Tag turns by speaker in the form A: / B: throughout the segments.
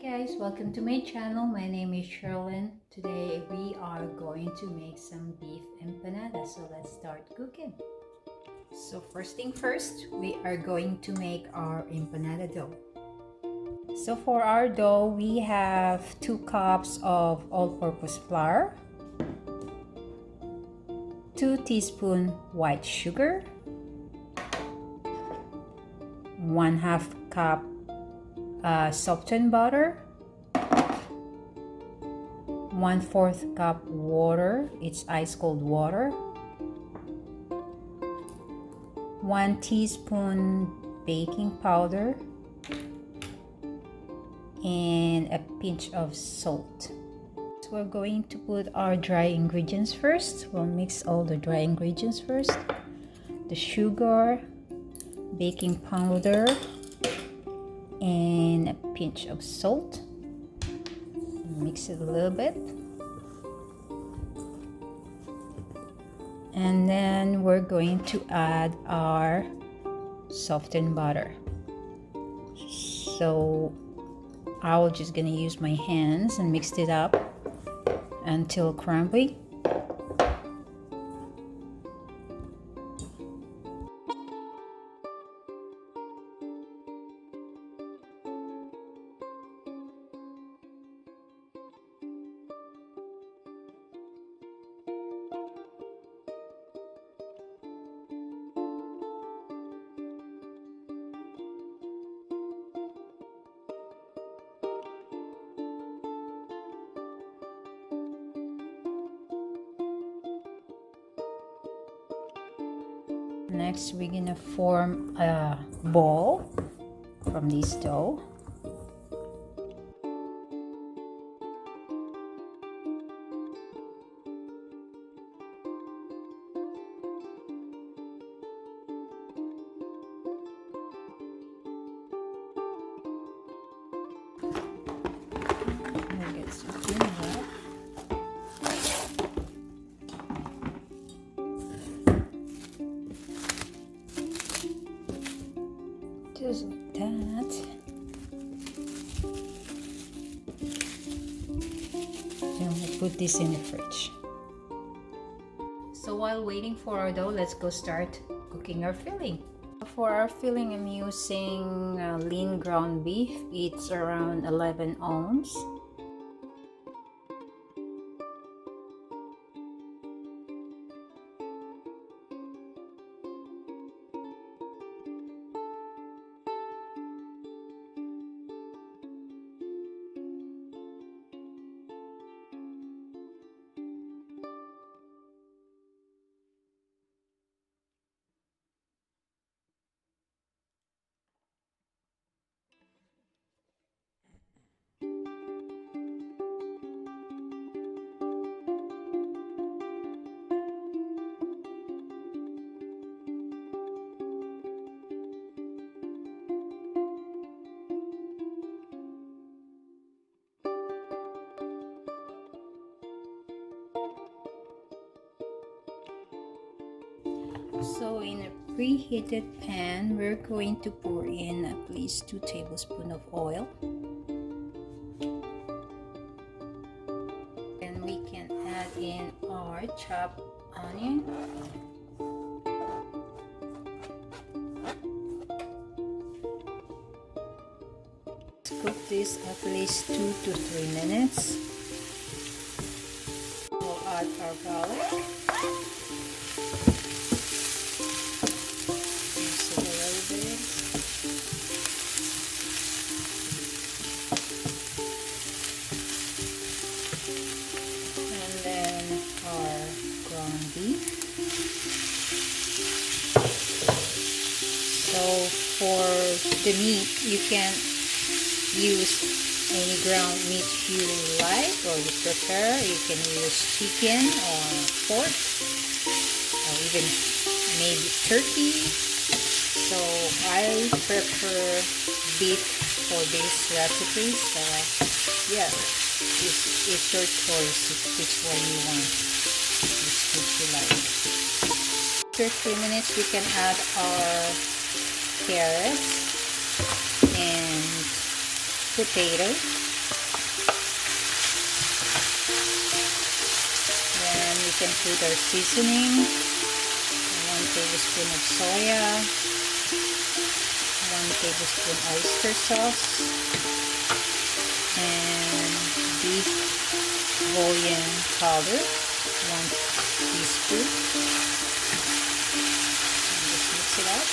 A: guys, welcome to my channel. My name is Sherlyn. Today we are going to make some beef empanadas. So let's start cooking. So first thing first, we are going to make our empanada dough. So for our dough, we have 2 cups of all-purpose flour, 2 teaspoons white sugar, 1/2 cup softened butter, 1/4 cup water, it's ice cold water, 1 teaspoon baking powder, and a pinch of salt. So we're going to put our dry ingredients first. We'll mix all the dry ingredients first. The sugar, baking powder, and a pinch of salt. Mix it a little bit. And then we're going to add our softened butter. So I was just gonna use my hands and mix it up until crumbly. Next, we're gonna form a ball from this dough. We'll get some vinegar. Just like that. And we'll put this in the fridge. So while waiting for our dough, let's go start cooking our filling. For our filling, I'm using lean ground beef. It's around 11 ounces. So in a preheated pan, we're going to pour in at least 2 tablespoons of oil. And we can add in our chopped onion. Let's cook this at least 2 to 3 minutes. We'll add our garlic. So for the meat, you can use any ground meat you like or you prefer. You can use chicken or pork or even maybe turkey. So I prefer beef for this recipe. So yeah, it's your choice which one you want, which food you like. After 3 minutes, we can add our carrots and potatoes. can put our seasoning, 1 tablespoon of soya, 1 tablespoon oyster sauce, and beef bouillon powder, 1 teaspoon. And just mix it up.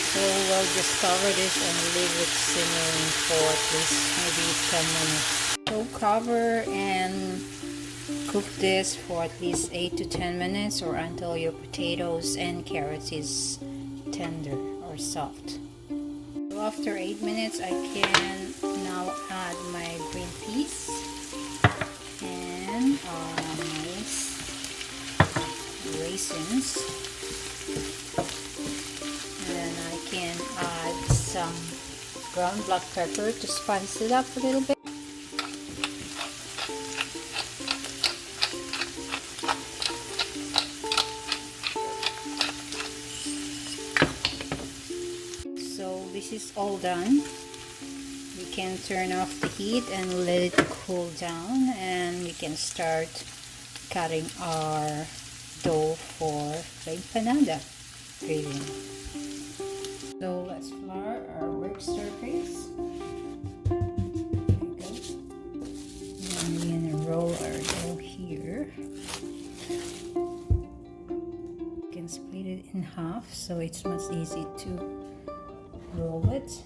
A: So we'll just cover this and leave it simmering for at least maybe 10 minutes. So cover and cook this for at least 8 to 10 minutes or until your potatoes and carrots is tender or soft. So after 8 minutes, I can now add my green peas and nice raisins. And I can add some ground black pepper to spice it up a little bit. So this is all done. We can turn off the heat and let it cool down, and we can start cutting our dough for the empanada gravy. So let's flour our work surface. There we go. And we're gonna roll our dough here. You can split it in half so it's much easy to roll it.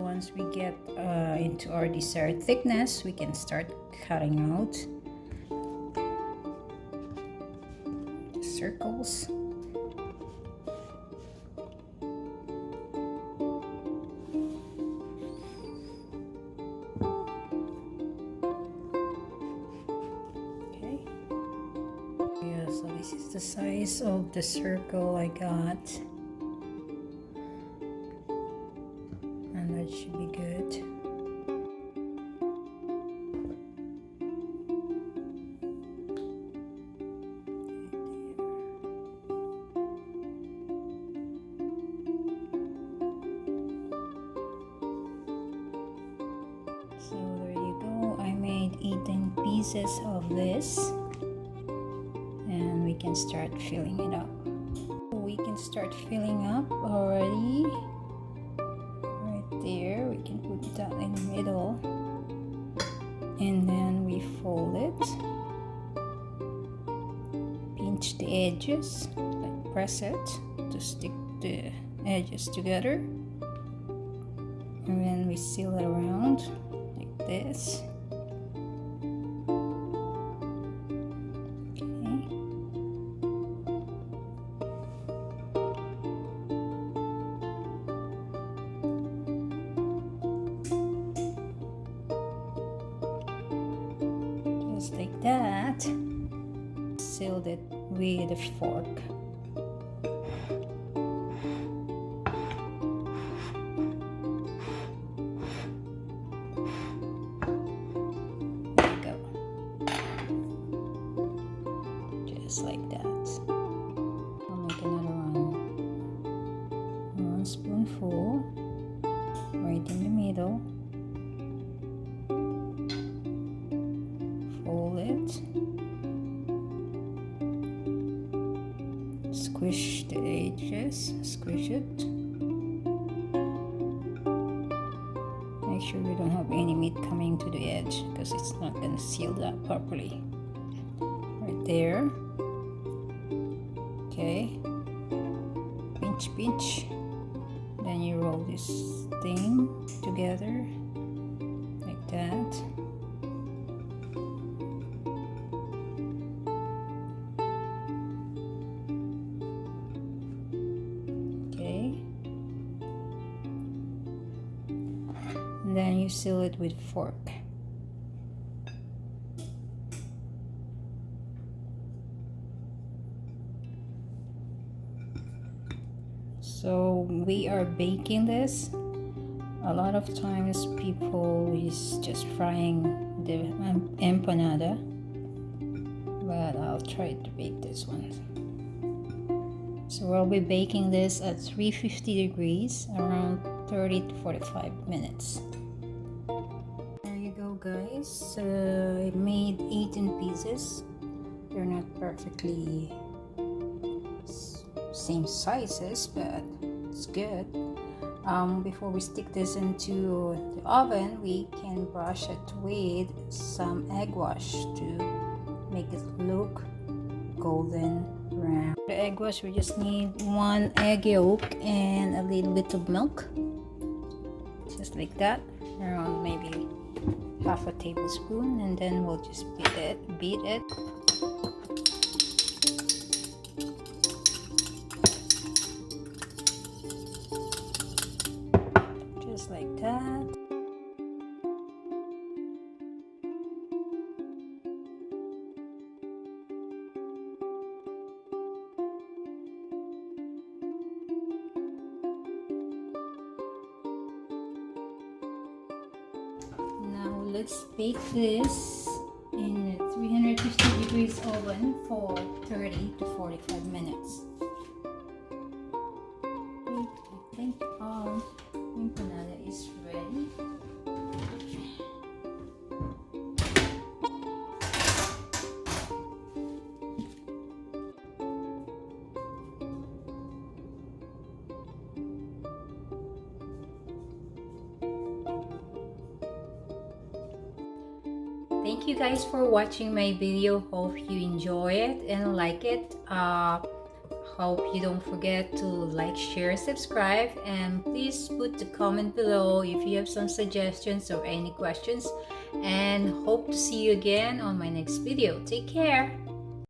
A: Once we get into our desired thickness, we can start cutting out circles. Okay. Yeah, so this is the size of the circle I got. That should be good. So there you go. I made 18 pieces of this, and we can start filling it up. We can start filling up already. There, we can put that in the middle, and then we fold it, pinch the edges, like press it to stick the edges together, and then we seal it around like this. Just like that. Sealed it with a fork. There you go. Just like that. I'll make another one. 1 spoonful right in the middle. Fold it, squish the edges, squish it. Make sure we don't have any meat coming to the edge because it's not going to seal that properly. Right there. Okay. Pinch, pinch. Then you roll this thing together like that. And then you seal it with fork. So we are baking this. A lot of times people is just frying the empanada, but I'll try to bake this one. So we'll be baking this at 350 degrees around 30 to 45 minutes. There you go, guys. I made 18 pieces. They're not perfectly same sizes, but it's good. Before we stick this into the oven, we can brush it with some egg wash to make it look golden brown. For the egg wash, we just need 1 egg yolk and a little bit of milk, just like that, around maybe half a tablespoon, and then we'll just beat it. Just like that. Now let's bake this in a 350 degrees oven for 30 to 45 minutes. I think our empanada is ready. Thank you guys for watching my video. Hope you enjoy it and like it. Hope you don't forget to like, share, subscribe, and please put the comment below if you have some suggestions or any questions, and hope to see you again on my next video. Take care.